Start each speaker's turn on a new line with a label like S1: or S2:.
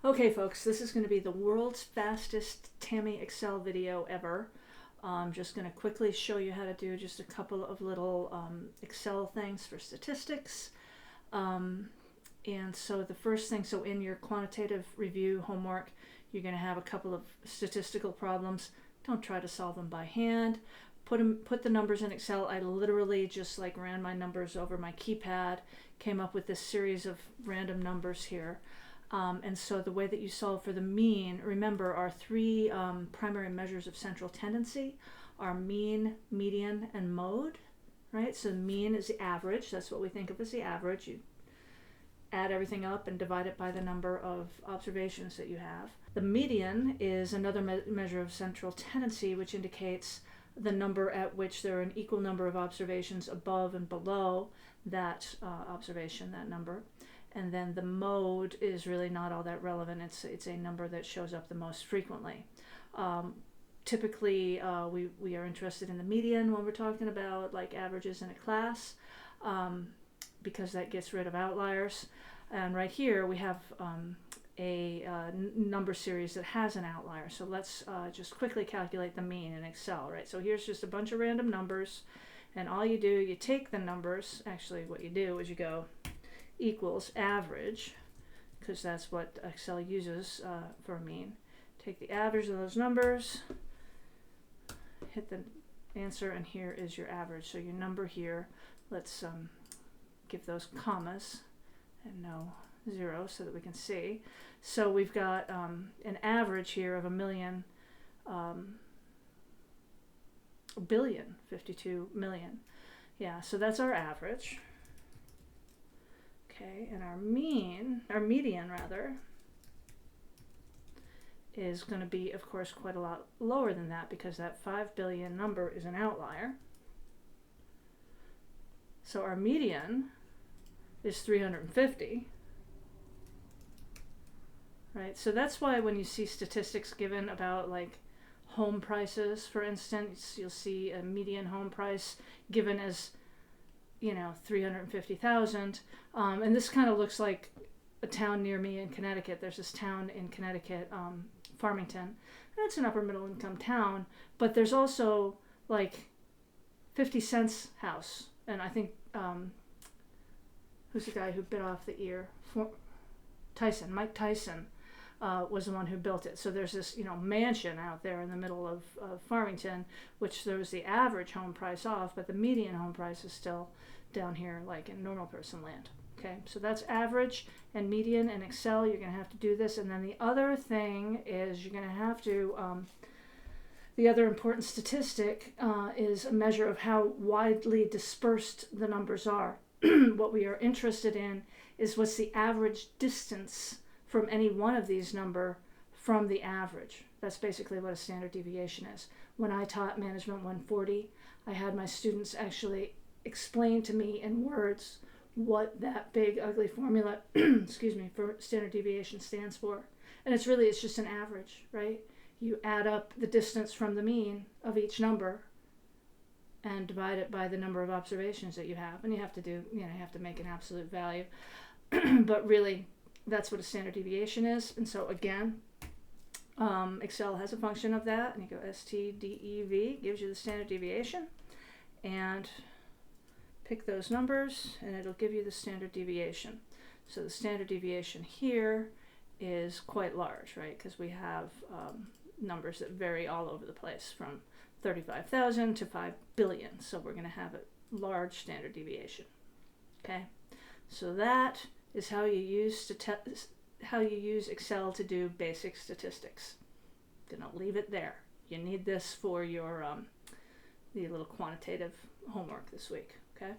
S1: Okay folks, this is going to be the world's fastest Tammy Excel video ever. I'm just going to quickly show you how to do just a couple of little Excel things for statistics. And so the first thing, so in your quantitative review homework, you're going to have a couple of statistical problems. Don't try to solve them by hand. Put the numbers in Excel. I literally just like ran my numbers over my keypad, came up with this series of random numbers here. And so the way that you solve for the mean, remember our three primary measures of central tendency are mean, median, and mode, right? So the mean is the average. That's what we think of as the average. You add everything up and divide it by the number of observations that you have. The median is another measure of central tendency, which indicates the number at which there are an equal number of observations above and below that observation, that number. And then the mode is really not all that relevant. It's a number that shows up the most frequently. Typically, we are interested in the median when we're talking about like averages in a class, because that gets rid of outliers. And right here we have a number series that has an outlier. So let's just quickly calculate the mean in Excel, right? So here's just a bunch of random numbers, and all you do, you take the numbers. Actually, what you do is you go equals average, because that's what Excel uses for a mean. Take the average of those numbers, hit the answer, and here is your average. So your number here, let's give those commas and no zero so that we can see. So we've got an average here of 52 million. Yeah, so that's our average. Okay, and our median rather, is going to be, of course, quite a lot lower than that because that 5 billion number is an outlier. So our median is 350. Right, so that's why when you see statistics given about like home prices, for instance, you'll see a median home price given as 350,000, and this kind of looks like a town near me in Connecticut. There's this town in Connecticut, Farmington, and it's an upper middle income town, but there's also like 50 Cent's house, and I think who's the guy who bit off the ear? Mike Tyson was the one who built it. So there's this mansion out there in the middle of Farmington, which throws the average home price off, but the median home price is still down here like in normal person land. Okay, so that's average and median. In Excel, you're going to have to do this. And then the other thing is you're going to have to, the other important statistic is a measure of how widely dispersed the numbers are. What we are interested in is what's the average distance from any one of these number from the average. That's basically what a standard deviation is. When I taught Management 140, I had my students actually explain to me in words what that big ugly formula excuse me, for standard deviation stands for. And it's just an average, right? You add up the distance from the mean of each number and divide it by the number of observations that you have. And you have to do, you have to make an absolute value. But really, that's what a standard deviation is. And so again, Excel has a function of that, and you go STDEV, gives you the standard deviation, and pick those numbers and it'll give you the standard deviation. So the standard deviation here is quite large, right? Because we have numbers that vary all over the place from 35,000 to 5 billion. So we're going to have a large standard deviation. Okay, so that is how you use Excel to do basic statistics. Gonna leave it there. You need this for your the little quantitative homework this week. Okay.